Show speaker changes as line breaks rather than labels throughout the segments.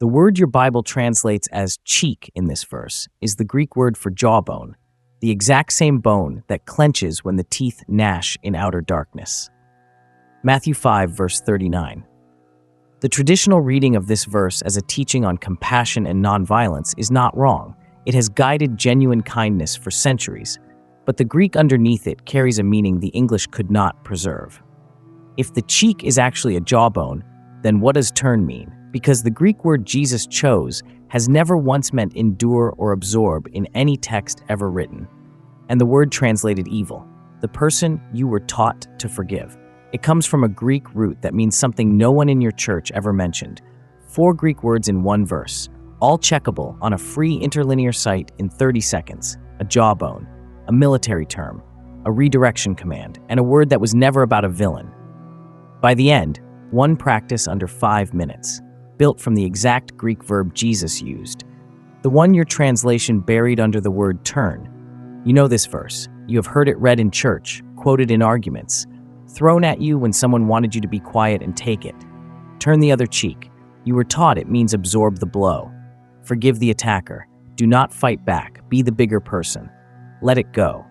The word your Bible translates as cheek in this verse is the Greek word for jawbone, the exact same bone that clenches when the teeth gnash in outer darkness. Matthew 5, verse 39. The traditional reading of this verse as a teaching on compassion and nonviolence is not wrong. It has guided genuine kindness for centuries, but the Greek underneath it carries a meaning the English could not preserve. If the cheek is actually a jawbone, then what does turn mean? Because the Greek word Jesus chose has never once meant endure or absorb in any text ever written. And the word translated evil, the person you were taught to forgive. It comes from a Greek root that means something no one in your church ever mentioned. 4 Greek words in one verse, all checkable on a free interlinear site in 30 seconds. A jawbone, a military term, a redirection command, and a word that was never about a villain. By the end, one practice under 5 minutes, built from the exact Greek verb Jesus used, the one your translation buried under the word turn. You know this verse. You have heard it read in church, quoted in arguments, thrown at you when someone wanted you to be quiet and take it. Turn the other cheek. You were taught it means absorb the blow. Forgive the attacker. Do not fight back. Be the bigger person. Let it go.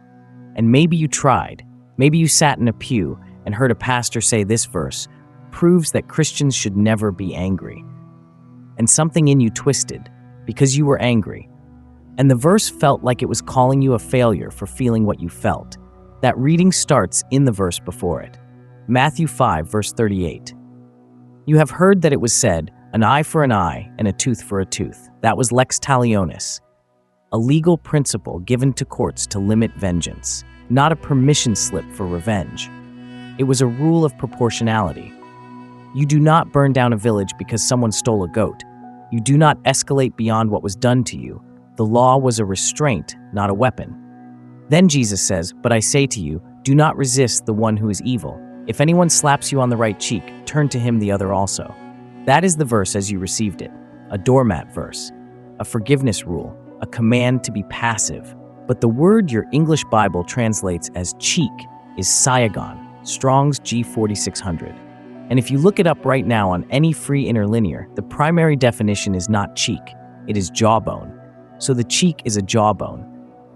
And maybe you tried. Maybe you sat in a pew and heard a pastor say this verse proves that Christians should never be angry. And something in you twisted because you were angry. And the verse felt like it was calling you a failure for feeling what you felt. That reading starts in the verse before it. Matthew 5, verse 38. You have heard that it was said, an eye for an eye and a tooth for a tooth. That was lex talionis, a legal principle given to courts to limit vengeance, not a permission slip for revenge. It was a rule of proportionality. You do not burn down a village because someone stole a goat. You do not escalate beyond what was done to you. The law was a restraint, not a weapon. Then Jesus says, but I say to you, do not resist the one who is evil. If anyone slaps you on the right cheek, turn to him the other also. That is the verse as you received it, a doormat verse, a forgiveness rule, a command to be passive. But the word your English Bible translates as cheek is Siagon, Strong's G4600. And if you look it up right now on any free interlinear, the primary definition is not cheek, it is jawbone. So the cheek is a jawbone.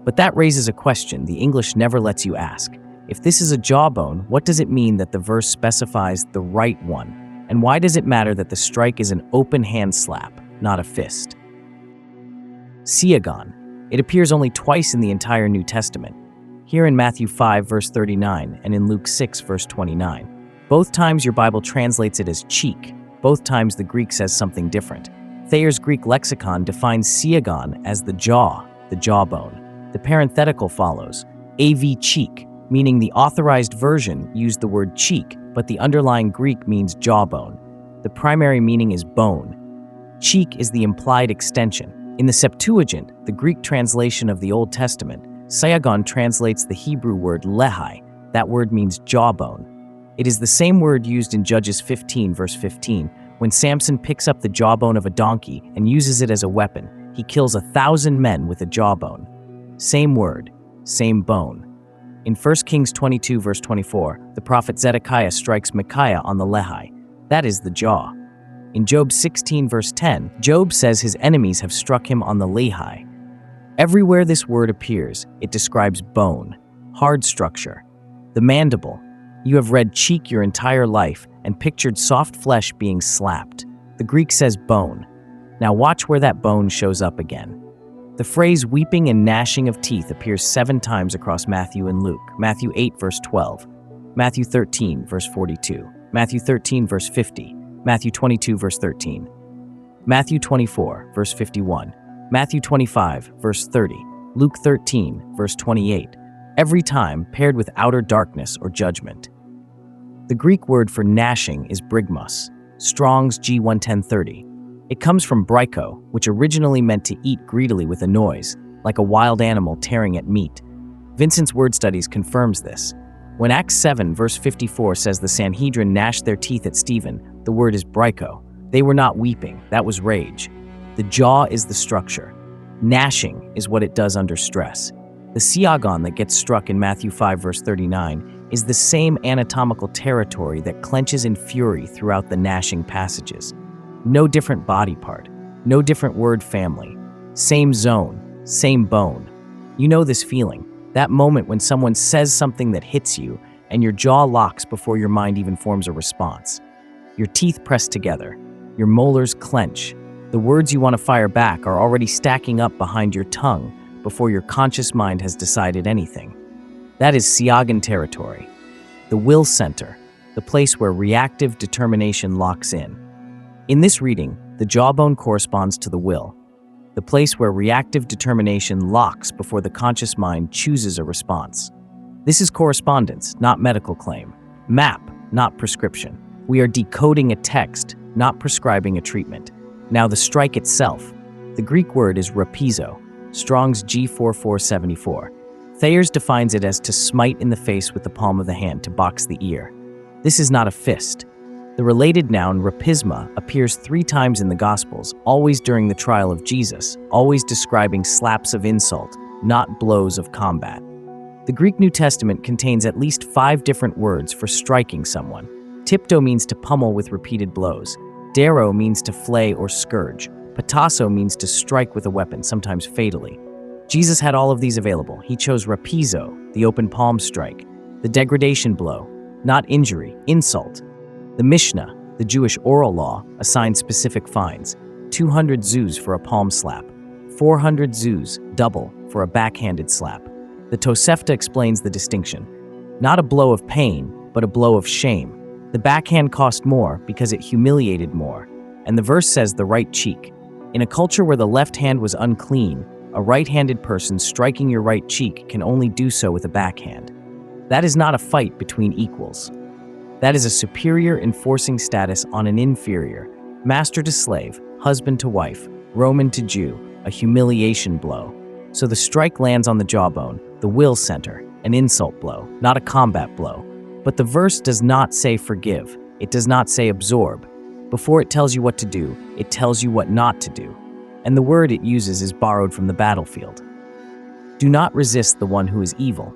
But that raises a question the English never lets you ask. If this is a jawbone, what does it mean that the verse specifies the right one? And why does it matter that the strike is an open hand slap, not a fist? Siagon. It appears only twice in the entire New Testament. Here in Matthew 5, verse 39, and in Luke 6, verse 29. Both times your Bible translates it as cheek. Both times the Greek says something different. Thayer's Greek lexicon defines Siagon as the jaw, the jawbone. The parenthetical follows, AV cheek, meaning the authorized version used the word cheek, but the underlying Greek means jawbone. The primary meaning is bone. Cheek is the implied extension. In the Septuagint, the Greek translation of the Old Testament, Siagon translates the Hebrew word lehi. That word means jawbone. It is the same word used in Judges 15, verse 15, when Samson picks up the jawbone of a donkey and uses it as a weapon. He kills 1,000 men with a jawbone. Same word, same bone. In 1 Kings 22, verse 24, the prophet Zedekiah strikes Micaiah on the lehi. That is the jaw. In Job 16, verse 10, Job says his enemies have struck him on the lehi. Everywhere this word appears, it describes bone, hard structure. The mandible. You have read cheek your entire life and pictured soft flesh being slapped. The Greek says bone. Now watch where that bone shows up again. The phrase weeping and gnashing of teeth appears 7 times across Matthew and Luke. Matthew 8, verse 12. Matthew 13, verse 42. Matthew 13, verse 50. Matthew 22, verse 13. Matthew 24, verse 51. Matthew 25, verse 30. Luke 13, verse 28. Every time paired with outer darkness or judgment. The Greek word for gnashing is brigmos, Strong's G11030. It comes from brycho, which originally meant to eat greedily with a noise, like a wild animal tearing at meat. Vincent's Word Studies confirms this. When Acts 7, verse 54 says the Sanhedrin gnashed their teeth at Stephen, the word is brycho. They were not weeping, that was rage. The jaw is the structure. Gnashing is what it does under stress. The Siagon that gets struck in Matthew 5, verse 39 is the same anatomical territory that clenches in fury throughout the gnashing passages. No different body part, No different word family. Same zone, same bone. You know this feeling, that moment when someone says something that hits you and your jaw locks before your mind even forms a response. Your teeth press together, your molars clench. The words you want to fire back are already stacking up behind your tongue before your conscious mind has decided anything. That is Siagon territory, the will center, the place where reactive determination locks in. In this reading, the jawbone corresponds to the will, the place where reactive determination locks before the conscious mind chooses a response. This is correspondence, not medical claim. Map, not prescription. We are decoding a text, not prescribing a treatment. Now the strike itself. The Greek word is rhapizo, Strong's G4474. Thayer defines it as to smite in the face with the palm of the hand, to box the ear. This is not a fist. The related noun rhapisma appears 3 times in the Gospels, always during the trial of Jesus, always describing slaps of insult, not blows of combat. The Greek New Testament contains at least 5 different words for striking someone. Tipto means to pummel with repeated blows. Dero means to flay or scourge. Patasso means to strike with a weapon, sometimes fatally. Jesus had all of these available. He chose rhapizo, the open palm strike, the degradation blow, not injury, insult. The Mishnah, the Jewish oral law, assigned specific fines: 200 zuz for a palm slap, 400 zuz, double, for a backhanded slap. The Tosefta explains the distinction. Not a blow of pain, but a blow of shame. The backhand cost more because it humiliated more. And the verse says the right cheek. In a culture where the left hand was unclean, a right-handed person striking your right cheek can only do so with a backhand. That is not a fight between equals. That is a superior enforcing status on an inferior, master to slave, husband to wife, Roman to Jew, a humiliation blow. So the strike lands on the jawbone, the will center, an insult blow, not a combat blow. But the verse does not say forgive. It does not say absorb. Before it tells you what to do, it tells you what not to do. And the word it uses is borrowed from the battlefield. Do not resist the one who is evil.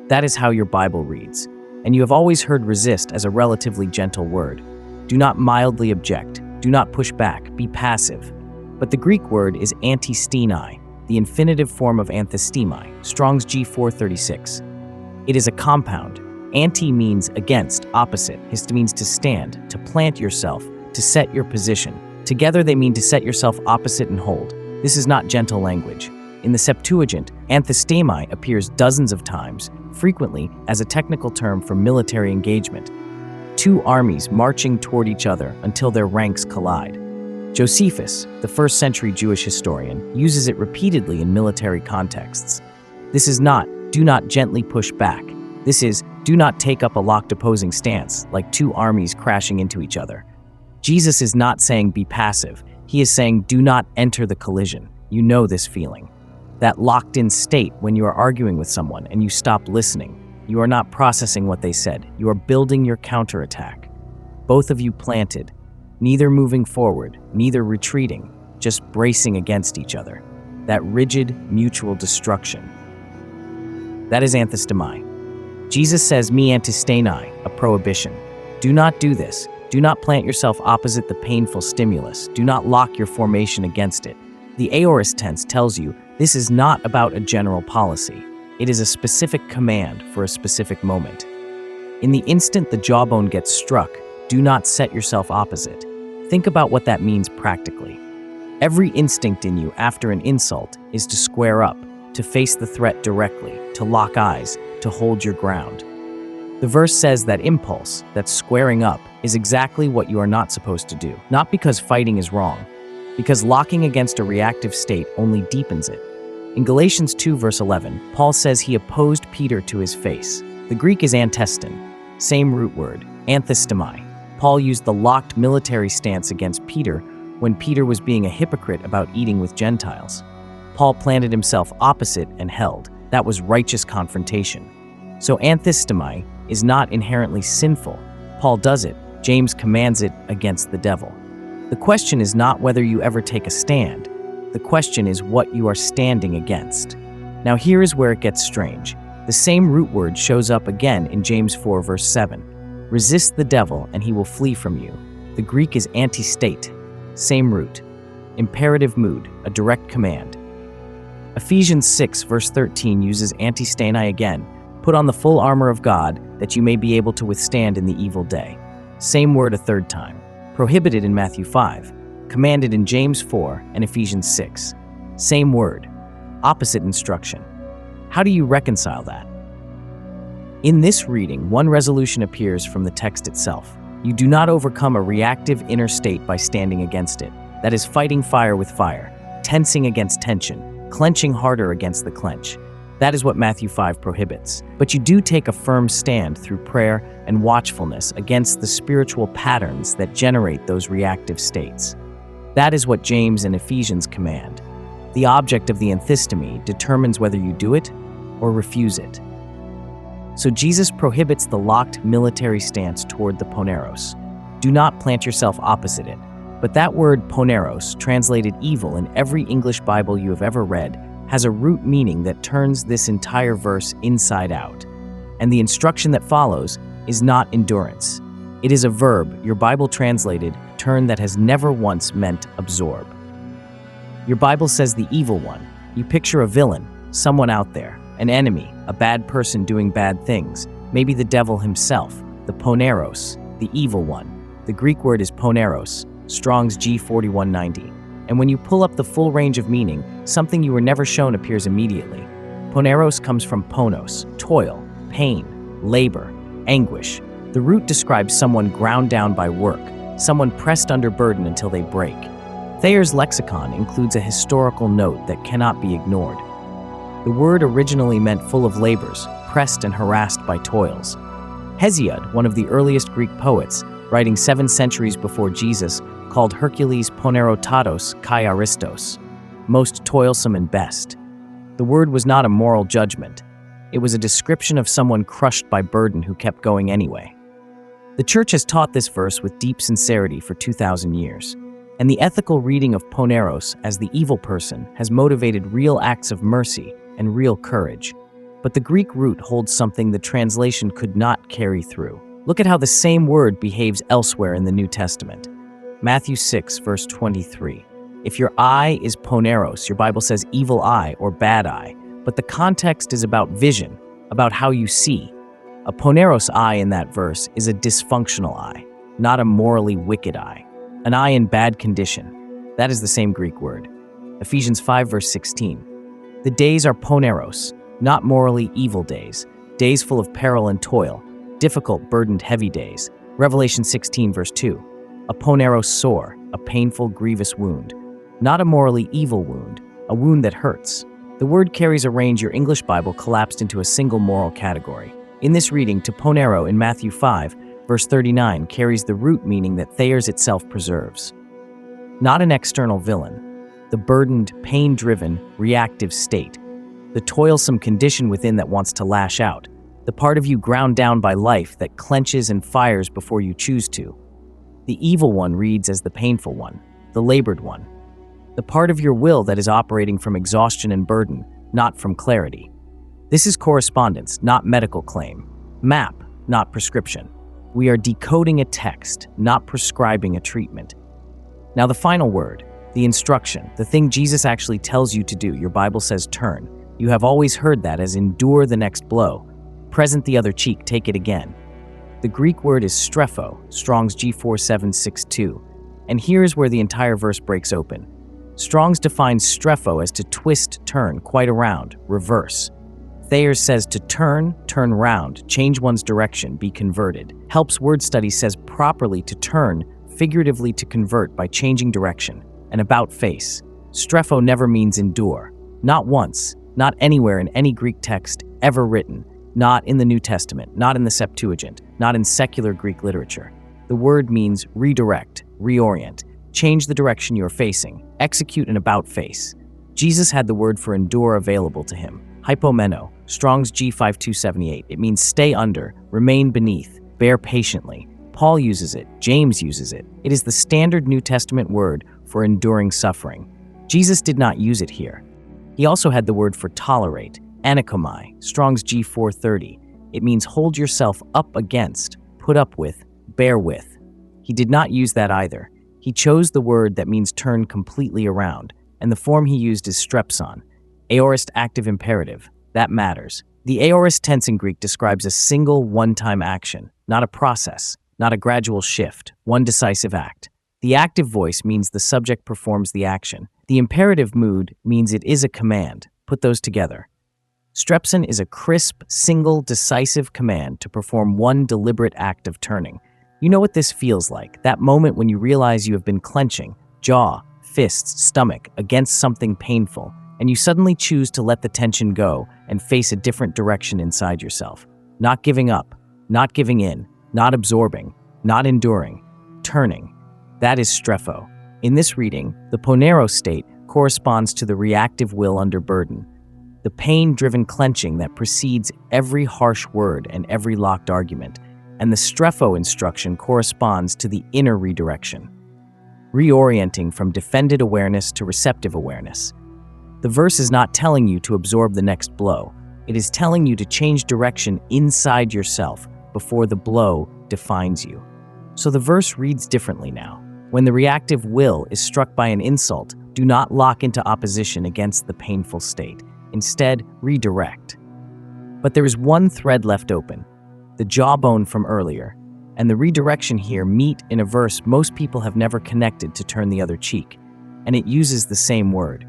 That is how your Bible reads. And you have always heard resist as a relatively gentle word. Do not mildly object. Do not push back. Be passive. But the Greek word is anthistemi, the infinitive form of anthistemi, Strong's G436. It is a compound. Anti means against, opposite. Hist means to stand, to plant yourself, to set your position. Together they mean to set yourself opposite and hold. This is not gentle language. In the Septuagint, anthistemi appears dozens of times, frequently as a technical term for military engagement. 2 armies marching toward each other until their ranks collide. Josephus, the 1st century Jewish historian, uses it repeatedly in military contexts. This is not, do not gently push back. This is, do not take up a locked opposing stance, like 2 armies crashing into each other. Jesus is not saying be passive. He is saying do not enter the collision. You know this feeling. That locked-in state when you are arguing with someone and you stop listening. You are not processing what they said. You are building your counterattack. Both of you planted, neither moving forward, neither retreating, just bracing against each other. That rigid, mutual destruction. That is anthistemi. Jesus says me antisteni, a prohibition. Do not do this. Do not plant yourself opposite the painful stimulus. Do not lock your formation against it. The aorist tense tells you this is not about a general policy. It is a specific command for a specific moment. In the instant the jawbone gets struck, do not set yourself opposite. Think about what that means practically. Every instinct in you after an insult is to square up, to face the threat directly, to lock eyes, to hold your ground. The verse says that impulse, that squaring up, is exactly what you are not supposed to do. Not because fighting is wrong, because locking against a reactive state only deepens it. In Galatians 2 verse 11, Paul says he opposed Peter to his face. The Greek is antestin, same root word, anthistemi. Paul used the locked military stance against Peter when Peter was being a hypocrite about eating with Gentiles. Paul planted himself opposite and held. That was righteous confrontation. So anthistemi is not inherently sinful. Paul does it. James commands it against the devil. The question is not whether you ever take a stand. The question is what you are standing against. Now here is where it gets strange. The same root word shows up again in James 4 verse 7. Resist the devil and he will flee from you. The Greek is antistate, same root. imperative mood, a direct command. Ephesians 6 verse 13 uses anthistemi again, put on the full armor of God that you may be able to withstand in the evil day. Same word a third time. Prohibited in Matthew 5, commanded in James 4 and Ephesians 6. Same word, opposite instruction. How do you reconcile that? In this reading, one resolution appears from the text itself. You do not overcome a reactive inner state by standing against it. That is fighting fire with fire, tensing against tension, clenching harder against the clench. That is what Matthew 5 prohibits. But you do take a firm stand through prayer and watchfulness against the spiritual patterns that generate those reactive states. That is what James and Ephesians command. The object of the anthistemi determines whether you do it or refuse it. So Jesus prohibits the locked military stance toward the poneros. Do not plant yourself opposite it. But that word poneros, translated evil in every English Bible you have ever read, has a root meaning that turns this entire verse inside out. And the instruction that follows is not endurance. It is a verb, your Bible translated, turn that has never once meant absorb. Your Bible says the evil one. You picture a villain, someone out there, an enemy, a bad person doing bad things, maybe the devil himself, the poneros, the evil one. The Greek word is poneros, Strong's G4190. And when you pull up the full range of meaning, something you were never shown appears immediately. Poneros comes from ponos, toil, pain, labor, anguish. The root describes someone ground down by work, someone pressed under burden until they break. Thayer's lexicon includes a historical note that cannot be ignored. The word originally meant full of labors, pressed and harassed by toils. Hesiod, one of the earliest Greek poets, writing 7 centuries before Jesus, called Hercules ponerotatos kai aristos, most toilsome and best. The word was not a moral judgment. It was a description of someone crushed by burden who kept going anyway. The church has taught this verse with deep sincerity for 2,000 years, and the ethical reading of poneros as the evil person has motivated real acts of mercy and real courage. But the Greek root holds something the translation could not carry through. Look at how the same word behaves elsewhere in the New Testament. Matthew 6, verse 23. If your eye is poneros, your Bible says evil eye or bad eye, but the context is about vision, about how you see. A poneros eye in that verse is a dysfunctional eye, not a morally wicked eye, an eye in bad condition. That is the same Greek word. Ephesians 5, verse 16. The days are poneros, not morally evil days, days full of peril and toil, difficult, burdened, heavy days. Revelation 16, verse 2. A poneros sore, a painful, grievous wound. Not a morally evil wound, a wound that hurts. The word carries a range your English Bible collapsed into a single moral category. In this reading, to ponero in Matthew 5, verse 39 carries the root meaning that Thayer's itself preserves. Not an external villain, the burdened, pain-driven, reactive state, the toilsome condition within that wants to lash out, the part of you ground down by life that clenches and fires before you choose to. The evil one reads as the painful one, the labored one, the part of your will that is operating from exhaustion and burden, not from clarity. This is correspondence, not medical claim. Map, not prescription. We are decoding a text, not prescribing a treatment. Now the final word, the instruction, the thing Jesus actually tells you to do. Your Bible says turn. You have always heard that as endure the next blow. Present the other cheek, take it again. The Greek word is strepho, Strong's G4762. And here is where the entire verse breaks open. Strong's defines strepho as to twist, turn, quite around, reverse. Thayer says to turn, turn round, change one's direction, be converted. Helps Word Study says properly to turn, figuratively to convert by changing direction. An about face. Strepho never means endure. Not once, not anywhere in any Greek text ever written. Not in the New Testament, not in the Septuagint, not in secular Greek literature. The word means redirect, reorient, change the direction you're facing, execute an about face. Jesus had the word for endure available to him. Hypomeno, Strong's G5278. It means stay under, remain beneath, bear patiently. Paul uses it, James uses it. It is the standard New Testament word for enduring suffering. Jesus did not use it here. He also had the word for tolerate, anakomai, Strong's G430. It means hold yourself up against, put up with, bear with. He did not use that either. He chose the word that means turn completely around, and the form he used is strepson, aorist active imperative. That matters. The aorist tense in Greek describes a single one-time action, not a process, not a gradual shift, one decisive act. The active voice means the subject performs the action. The imperative mood means it is a command. Put those together. Strepson is a crisp, single, decisive command to perform one deliberate act of turning. You know what this feels like, that moment when you realize you have been clenching, jaw, fists, stomach, against something painful, and you suddenly choose to let the tension go and face a different direction inside yourself. Not giving up, not giving in, not absorbing, not enduring, turning. That is strepho. In this reading, the Poneros state corresponds to the reactive will under burden, the pain-driven clenching that precedes every harsh word and every locked argument, and the strepho instruction corresponds to the inner redirection, reorienting from defended awareness to receptive awareness. The verse is not telling you to absorb the next blow. It is telling you to change direction inside yourself before the blow defines you. So the verse reads differently now. When the reactive will is struck by an insult, do not lock into opposition against the painful state. Instead, redirect. But there is one thread left open, the jawbone from earlier, and the redirection here meet in a verse most people have never connected to turn the other cheek, and it uses the same word.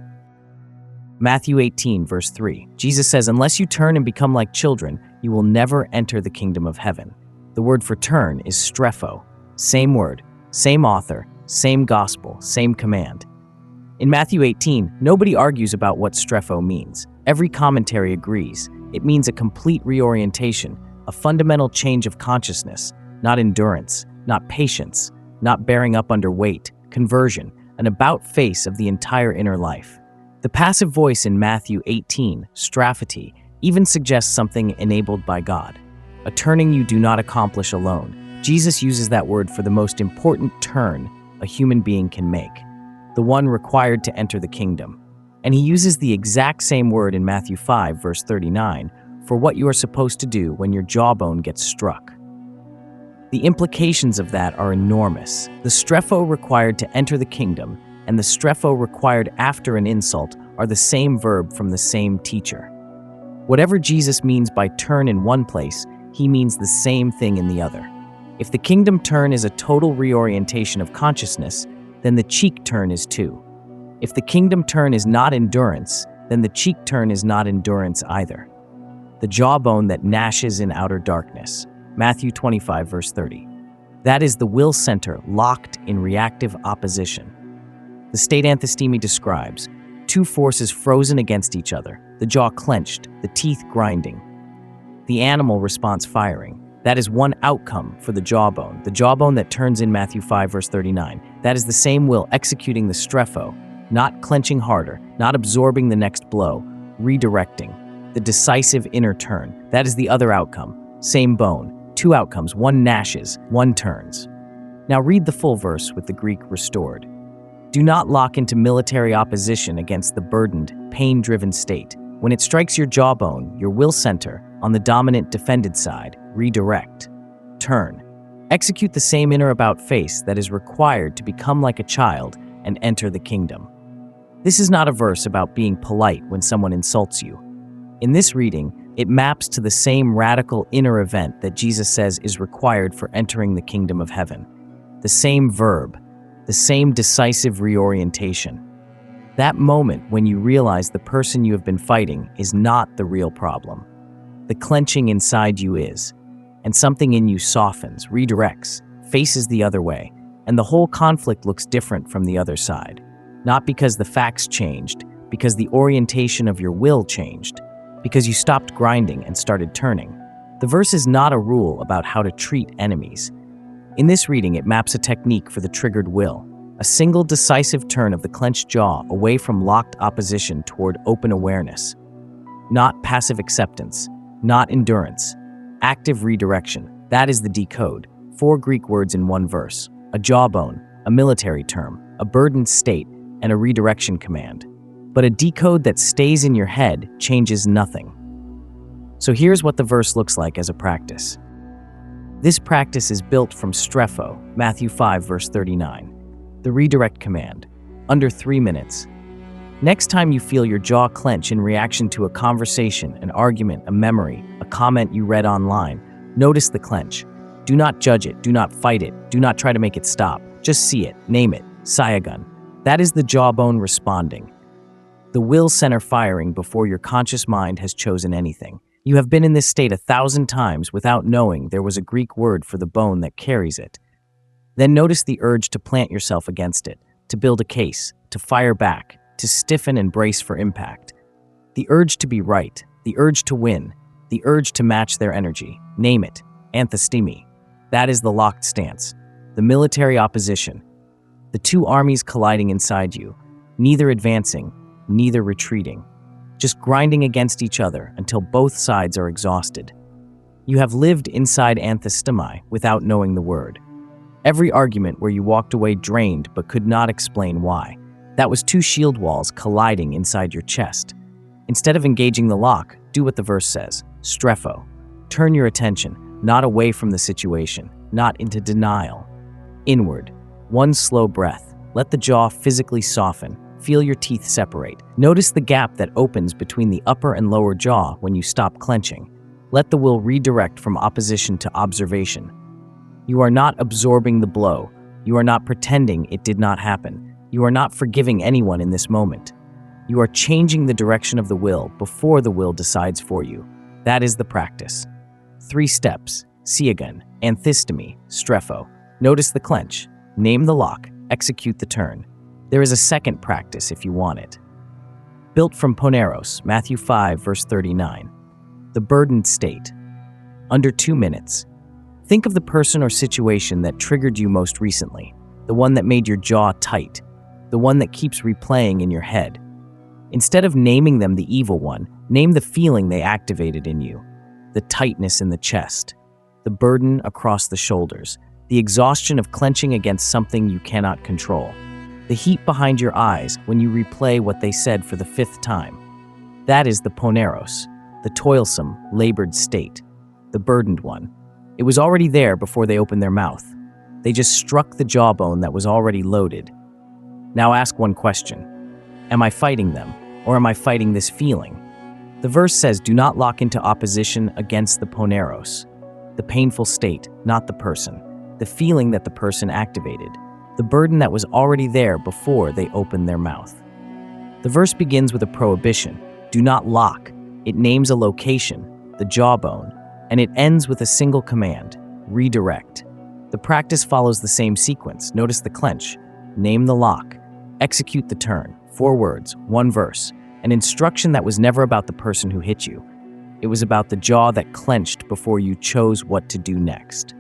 Matthew 18, verse 3, Jesus says, "Unless you turn and become like children, you will never enter the kingdom of heaven." The word for turn is strepho. Same word, same author, same gospel, same command. In Matthew 18, nobody argues about what strepho means. Every commentary agrees. It means a complete reorientation, a fundamental change of consciousness, not endurance, not patience, not bearing up under weight, conversion, an about-face of the entire inner life. The passive voice in Matthew 18, straphety, even suggests something enabled by God, a turning you do not accomplish alone. Jesus uses that word for the most important turn a human being can make, the one required to enter the kingdom. And he uses the exact same word in Matthew 5, verse 39, for what you are supposed to do when your jawbone gets struck. The implications of that are enormous. The strepho required to enter the kingdom and the strepho required after an insult are the same verb from the same teacher. Whatever Jesus means by turn in one place, he means the same thing in the other. If the kingdom turn is a total reorientation of consciousness, then the cheek turn is too. If the kingdom turn is not endurance, then the cheek turn is not endurance either. The jawbone that gnashes in outer darkness. Matthew 25, verse 30. That is the will center locked in reactive opposition. The state Anthistemi describes two forces frozen against each other, the jaw clenched, the teeth grinding. The animal response firing. That is one outcome for the jawbone that turns in Matthew 5, verse 39. That is the same will executing the strepho, not clenching harder, not absorbing the next blow, redirecting. The decisive inner turn. That is the other outcome. Same bone. Two outcomes, one gnashes, one turns. Now read the full verse with the Greek restored. Do not lock into military opposition against the burdened, pain-driven state. When it strikes your jawbone, your will center, on the dominant defended side, redirect. Turn. Execute the same inner about face that is required to become like a child and enter the kingdom. This is not a verse about being polite when someone insults you. In this reading, it maps to the same radical inner event that Jesus says is required for entering the kingdom of heaven. The same verb, the same decisive reorientation. That moment when you realize the person you have been fighting is not the real problem. The clenching inside you is, and something in you softens, redirects, faces the other way, and the whole conflict looks different from the other side. Not because the facts changed, because the orientation of your will changed, because you stopped grinding and started turning. The verse is not a rule about how to treat enemies. In this reading, it maps a technique for the triggered will, a single decisive turn of the clenched jaw away from locked opposition toward open awareness. Not passive acceptance, not endurance, active redirection. That is the DECODE, 4 Greek words in one verse, a jawbone, a military term, a burdened state, and a redirection command. But a DECODE that stays in your head changes nothing. So here's what the verse looks like as a practice. This practice is built from strepho, Matthew 5, verse 39. The redirect command. Under 3 minutes. Next time you feel your jaw clench in reaction to a conversation, an argument, a memory, a comment you read online, notice the clench. Do not judge it, do not fight it, do not try to make it stop. Just see it, name it, Siagon. That is the jawbone responding. The will center firing before your conscious mind has chosen anything. You have been in this state 1,000 times without knowing there was a Greek word for the bone that carries it. Then notice the urge to plant yourself against it, to build a case, to fire back, to stiffen and brace for impact. The urge to be right, the urge to win, the urge to match their energy. Name it, Anthistemi. That is the locked stance, the military opposition. The two armies colliding inside you, neither advancing, neither retreating, just grinding against each other until both sides are exhausted. You have lived inside Anthistemi without knowing the word. Every argument where you walked away drained but could not explain why. That was two shield walls colliding inside your chest. Instead of engaging the lock, do what the verse says, strepho. Turn your attention, not away from the situation, not into denial. Inward. One slow breath. Let the jaw physically soften. Feel your teeth separate. Notice the gap that opens between the upper and lower jaw when you stop clenching. Let the will redirect from opposition to observation. You are not absorbing the blow. You are not pretending it did not happen. You are not forgiving anyone in this moment. You are changing the direction of the will before the will decides for you. That is the practice. 3 steps. Siagon, Anthistemi, strepho. Notice the clench. Name the lock. Execute the turn. There is a second practice if you want it. Built from Poneros, Matthew 5, verse 39. The burdened state. Under 2 minutes. Think of the person or situation that triggered you most recently, the one that made your jaw tight, the one that keeps replaying in your head. Instead of naming them the evil one, name the feeling they activated in you, the tightness in the chest, the burden across the shoulders, the exhaustion of clenching against something you cannot control, the heat behind your eyes when you replay what they said for the 5th time. That is the poneros, the toilsome, labored state, the burdened one. It was already there before they opened their mouth. They just struck the jawbone that was already loaded. Now ask one question. Am I fighting them, or am I fighting this feeling? The verse says, do not lock into opposition against the poneros, the painful state, not the person, the feeling that the person activated, the burden that was already there before they opened their mouth. The verse begins with a prohibition. Do not lock. It names a location, the jawbone, and it ends with a single command, redirect. The practice follows the same sequence. Notice the clench. Name the lock. Execute the turn. 4 words, 1 verse. An instruction that was never about the person who hit you. It was about the jaw that clenched before you chose what to do next.